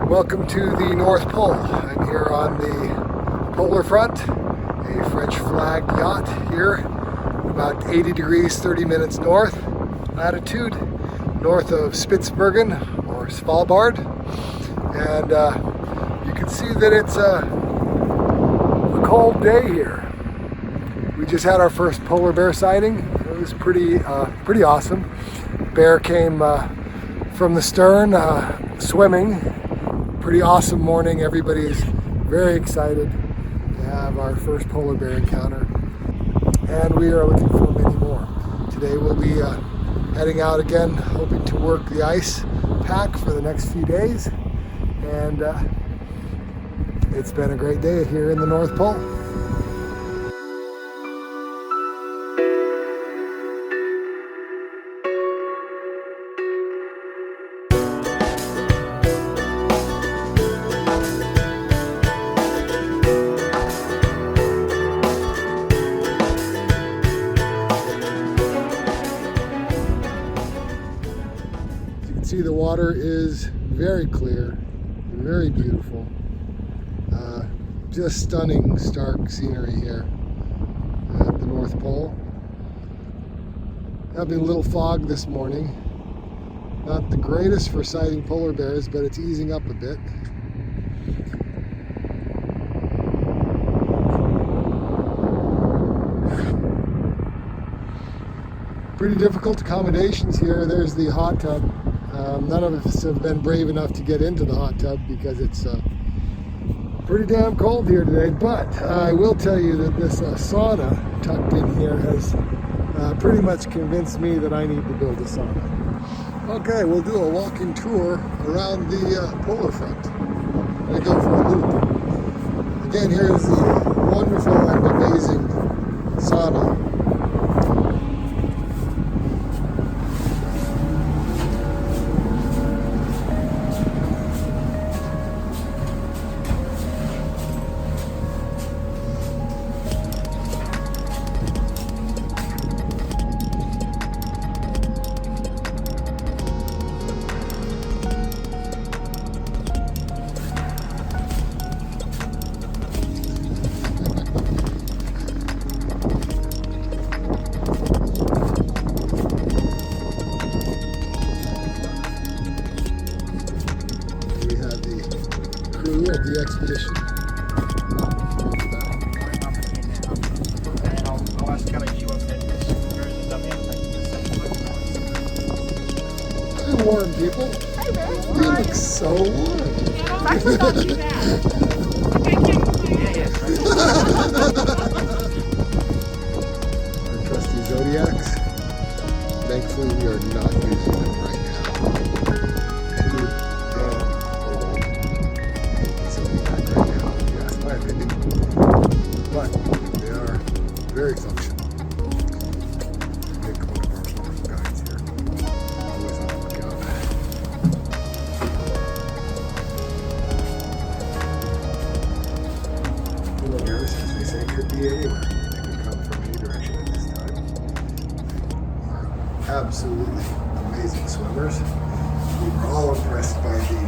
Welcome to the North Pole. I'm here on the Polarfront, a French flag yacht here, about 80 degrees 30 minutes north latitude, north of Spitsbergen or Svalbard. And you can see that it's a cold day here. We just had our first polar bear sighting. It was pretty awesome. Bear came from the stern swimming. Pretty awesome morning. Everybody is very excited to have our first polar bear encounter, and we are looking for many more. Today we'll be heading out again, hoping to work the ice pack for the next few days, and it's been a great day here in the North Pole. See, the water is very clear, very beautiful. Just stunning, stark scenery here at the North Pole. Having a little fog this morning. Not the greatest for sighting polar bears, but it's easing up a bit. Pretty difficult accommodations here. There's the hot tub. None of us have been brave enough to get into the hot tub because it's pretty damn cold here today, but I will tell you that this sauna tucked in here has pretty much convinced me that I need to build a sauna. Okay, we'll do a walking tour around the Polarfront. I'm going to go for a loop. Again, here's the wonderful and amazing sauna. Of the expedition. Hi, warm people. Hi, Bear. You look so warm. Actually, not too bad. Our trusty Zodiacs. Thankfully, we are not using them right now. But they are very functional. Nick, one of our wonderful guides here. Always on the lookout. A little nervous, as they say, could be anywhere. They could come from any direction at this time. They are absolutely amazing swimmers. We were all impressed by the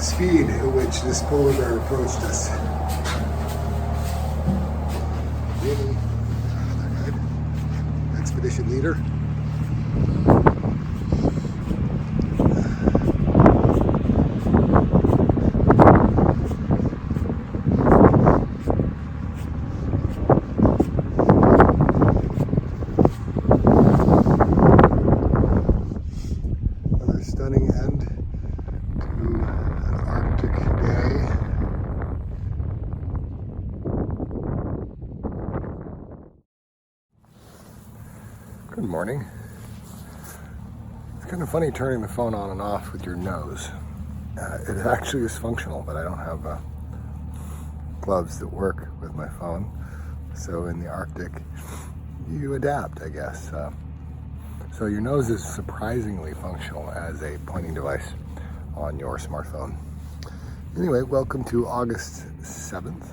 speed at which this polar bear approached us. Another guide, expedition leader. Another stunning end to an Arctic day. Good morning. It's kind of funny turning the phone on and off with your nose. It actually is functional, but I don't have gloves that work with my phone. So in the Arctic, you adapt, I guess. So your nose is surprisingly functional as a pointing device on your smartphone. Anyway, welcome to August 7th.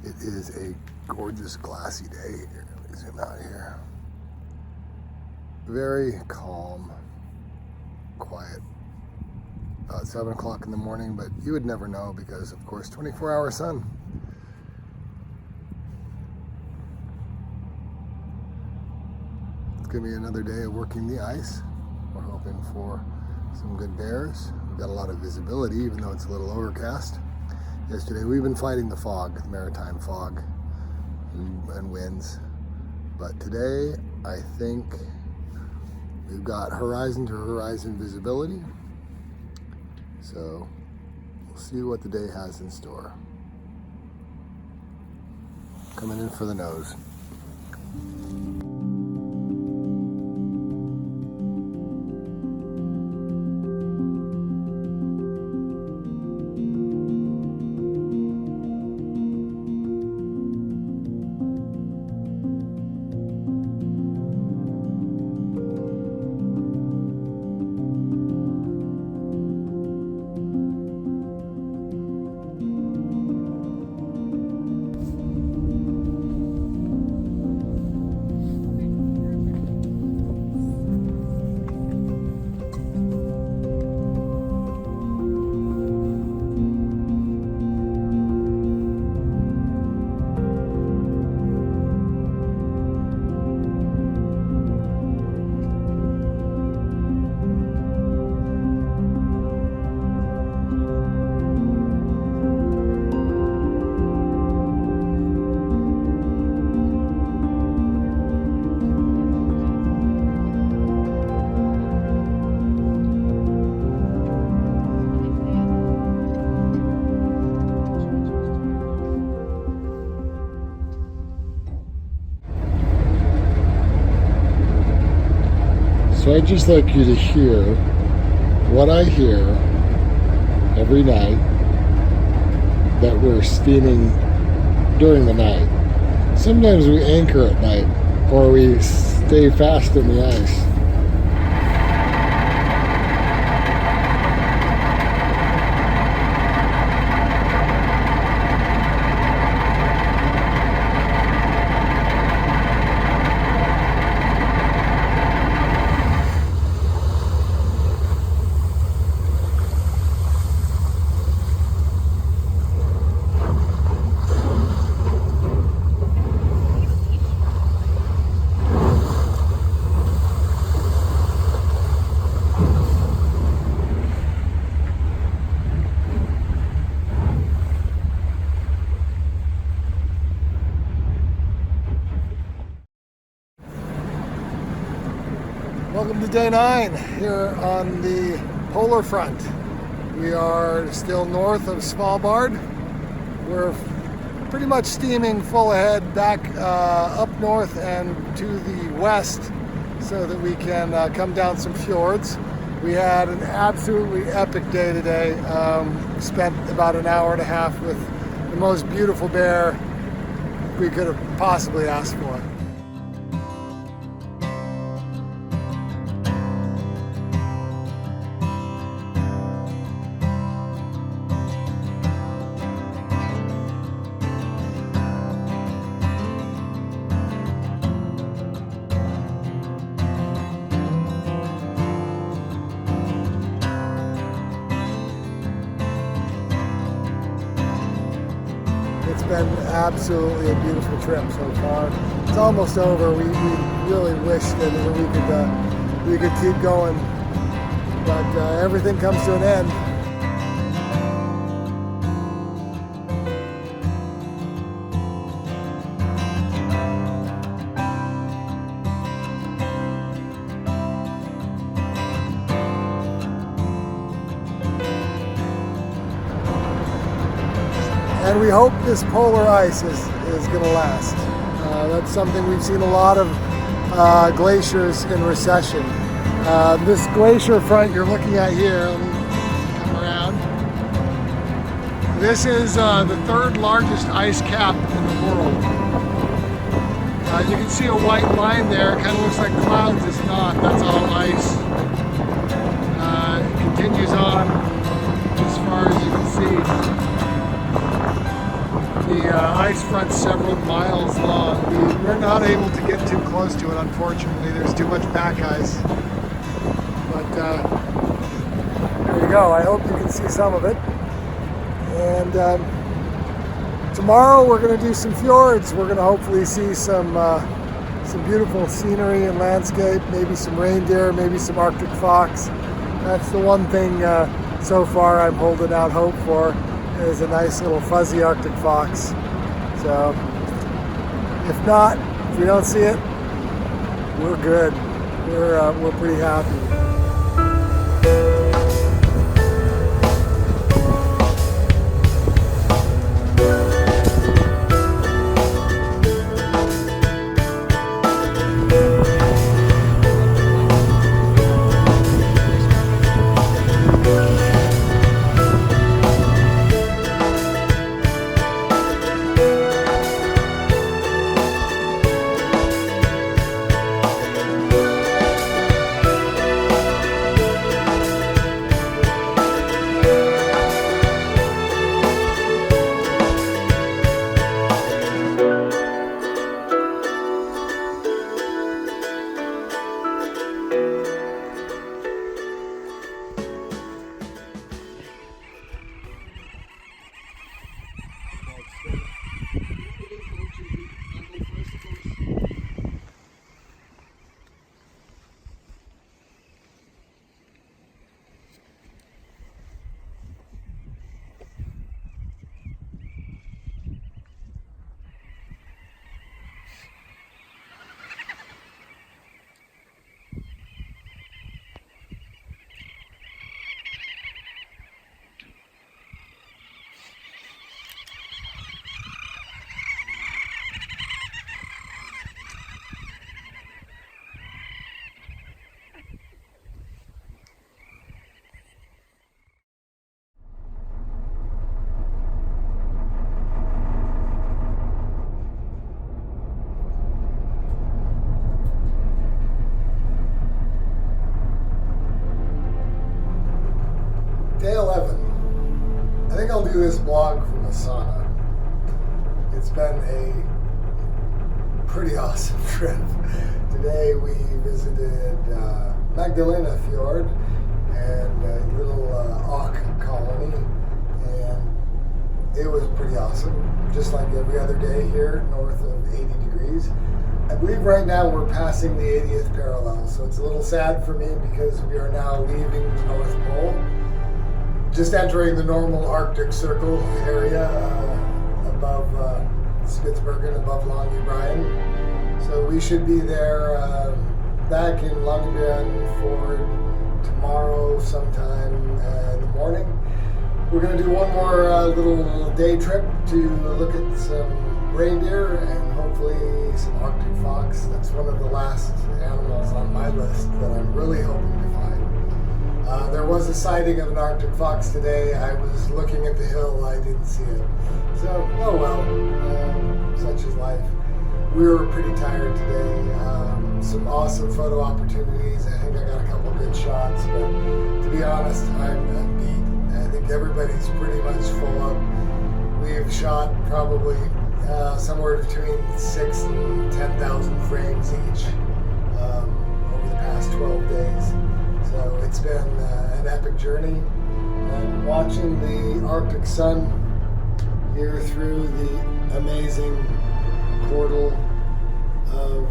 It is a gorgeous glassy day here. Let me zoom out here. Very calm, quiet. About 7 o'clock in the morning, but you would never know because, of course, 24-hour sun. It's going to be another day of working the ice. We're hoping for some good bears. We've got a lot of visibility, even though it's a little overcast. Yesterday, we've been fighting the fog, the maritime fog and winds. But today, I think we've got horizon to horizon visibility. So we'll see what the day has in store. Coming in for the nose. So I'd just like you to hear what I hear every night that we're steaming during the night. Sometimes we anchor at night or we stay fast in the ice. Welcome to day 9 here on the polar front. We are still north of Svalbard. We're pretty much steaming full ahead back up north and to the west so that we can come down some fjords. We had an absolutely epic day today. Spent about an hour and a half with the most beautiful bear we could have possibly asked for. It's been absolutely a beautiful trip so far. It's almost over. We really wish that we could keep going, but everything comes to an end. And we hope this polar ice is going to last. That's something we've seen a lot of glaciers in recession. This glacier front you're looking at here, let me come around. This is the third largest ice cap in the world. You can see a white line there. It kind of looks like clouds. It's not. That's all ice. It continues on as far as you can see. The ice front's several miles long. We're not able to get too close to it, unfortunately. There's too much pack ice. But there you go. I hope you can see some of it. And tomorrow we're going to do some fjords. We're going to hopefully see some beautiful scenery and landscape, maybe some reindeer, maybe some Arctic fox. That's the one thing so far I'm holding out hope for, is a nice little fuzzy Arctic fox. So if not, if we don't see it, we're good. We're pretty happy. Day 11. I think I'll do this vlog from the sauna. It's been a pretty awesome trip. Today we visited Magdalena Fjord and a little auk colony, and it was pretty awesome. Just like every other day here, north of 80 degrees. I believe right now we're passing the 80th parallel, so it's a little sad for me because we are now leaving the North Pole. Just entering the normal Arctic Circle area above Spitsbergen, above Longyearbyen. So we should be there back in Longyearbyen Fjord tomorrow sometime in the morning. We're going to do one more little day trip to look at some reindeer and hopefully some Arctic fox. That's one of the last animals on my list that I'm really hoping to find. There was a sighting of an Arctic fox today. I was looking at the hill, I didn't see it. So, oh well, such is life. We were pretty tired today. Some awesome photo opportunities. I think I got a couple good shots, but to be honest, I'm beat. I think everybody's pretty much full up. We've shot probably somewhere between 6,000 and 10,000 frames each over the past 12 days. So it's been an epic journey. And watching the Arctic sun here through the amazing portal of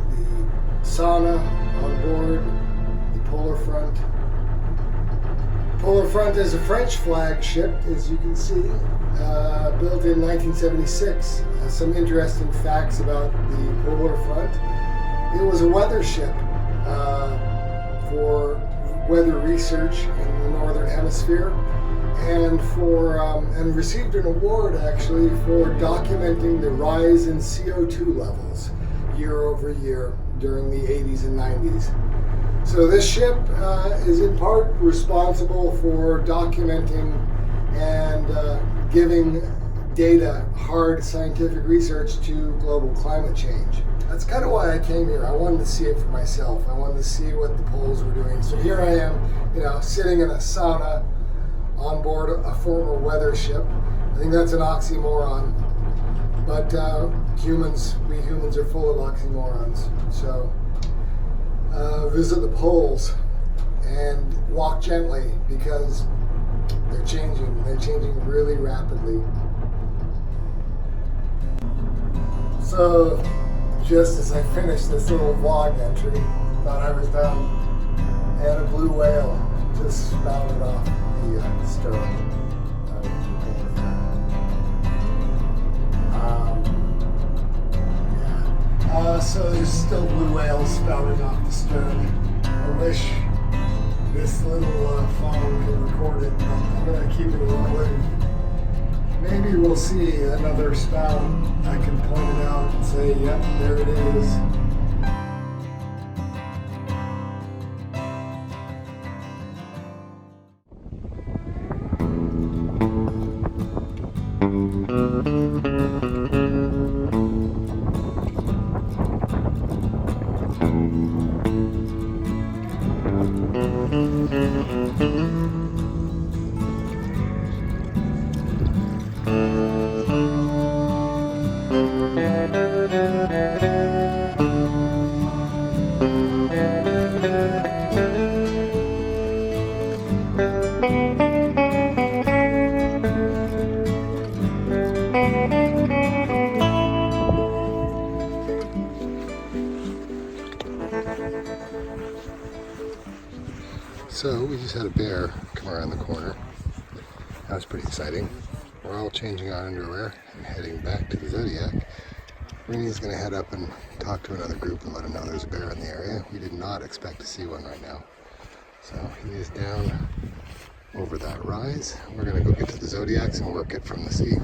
the sauna on board the Polarfront. Polarfront is a French flag ship, as you can see, built in 1976. Some interesting facts about the Polarfront. It was a weather ship for weather research in the northern hemisphere, and and received an award actually for documenting the rise in CO2 levels year over year during the 80s and 90s. So this ship is in part responsible for documenting and giving data, hard scientific research to global climate change. That's kind of why I came here. I wanted to see it for myself. I wanted to see what the poles were doing. So here I am, sitting in a sauna on board a former weather ship. I think that's an oxymoron, but we humans are full of oxymorons. So visit the poles and walk gently because they're changing really rapidly. So just as I finished this little vlog entry, thought I was done, and a blue whale just spouted off the stern. So there's still blue whales spouting off the stern. I wish this little phone could record it, but I'm going to keep it rolling. Maybe we'll see another spout. I can point it out and say, yep, there it is. So we just had a bear come around the corner. That was pretty exciting. We're all changing our underwear and heading back to the Zodiac. Reenie's going to head up and talk to another group and let them know there's a bear in the area. We did not expect to see one right now. So he is down over that rise. We're going to go get to the Zodiacs and work it from the sea.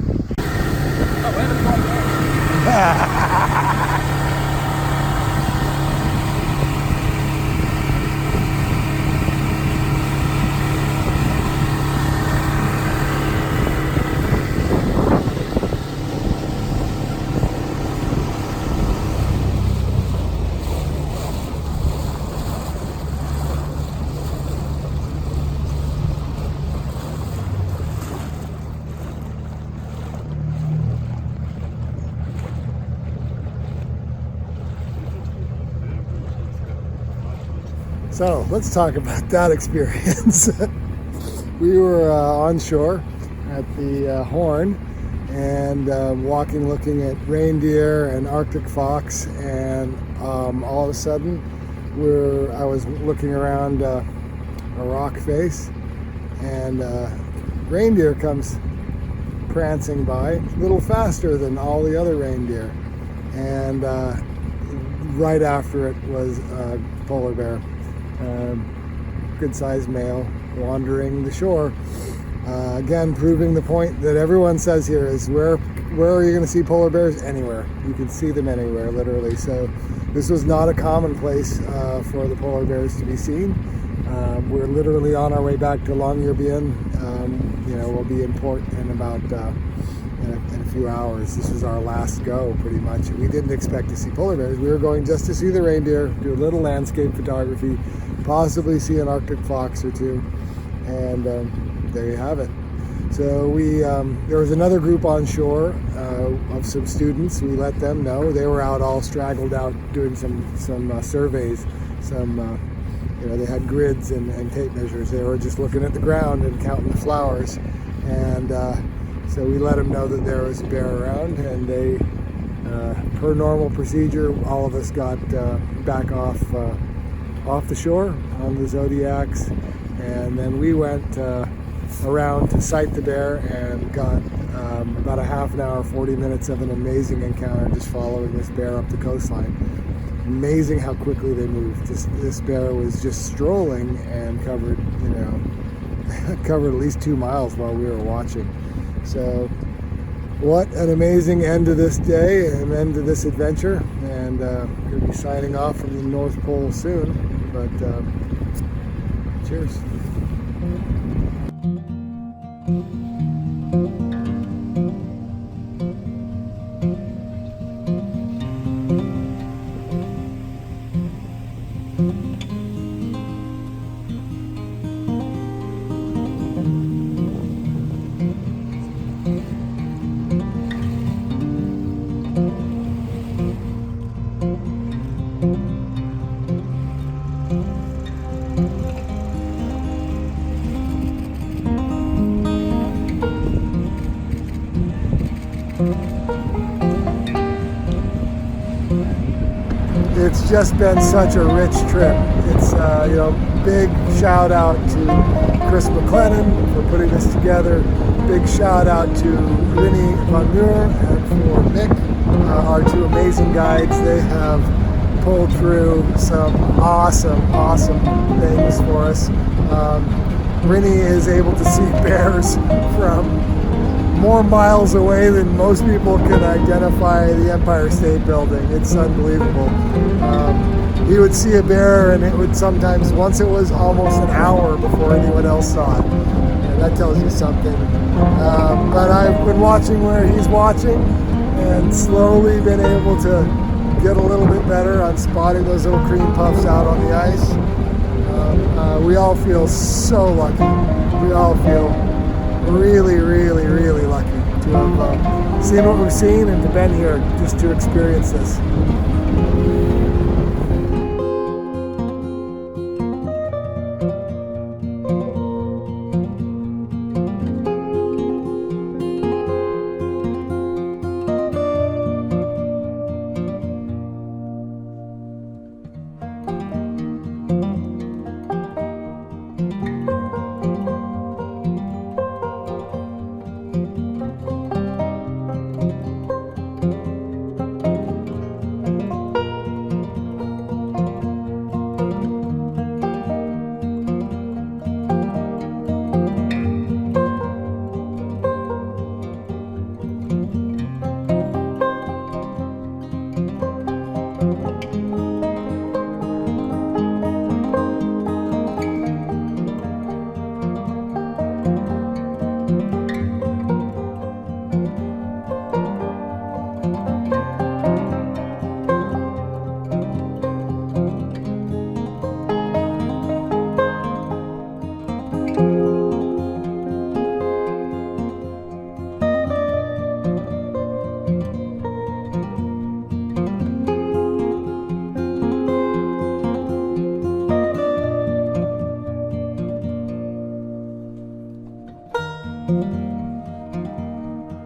So let's talk about that experience. We were on shore at the Horn and walking, looking at reindeer and Arctic fox, and all of a sudden I was looking around a rock face, and reindeer comes prancing by, a little faster than all the other reindeer, and right after it was a polar bear. Good-sized male wandering the shore. Again, proving the point that everyone says here is where are you going to see polar bears? Anywhere. You can see them anywhere, literally. So this was not a common place for the polar bears to be seen. We're literally on our way back to Longyearbyen. We'll be in port in about in a few hours. This was our last go, pretty much. We didn't expect to see polar bears. We were going just to see the reindeer, do a little landscape photography, possibly see an Arctic fox or two, and there you have it. So there was another group on shore of some students. We let them know. They were out, all straggled out, doing some surveys. They had grids and tape measures. They were just looking at the ground and counting the flowers, and so we let them know that there was a bear around, and they, per normal procedure, all of us got back off the shore on the Zodiacs, and then we went around to sight the bear and got about a half an hour, 40 minutes of an amazing encounter just following this bear up the coastline. Amazing how quickly they moved. This bear was just strolling and covered at least 2 miles while we were watching. So what an amazing end to this day and end to this adventure, and we'll be signing off from the North Pole soon, but cheers. It's just been such a rich trip. It's big shout out to Chris McLennan for putting this together. Big shout out to Rinnie Van Muur and for Mick, our two amazing guides. They have pulled through some awesome things for us. Rinnie is able to see bears from more miles away than most people can identify the Empire State Building. It's unbelievable. He would see a bear and it would sometimes, once it was almost an hour before anyone else saw it. And that tells you something. But I've been watching where he's watching and slowly been able to get a little bit better on spotting those little cream puffs out on the ice. We all feel so lucky. We all feel really lucky to have seen what we've seen and to been here just to experience this.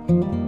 Thank you.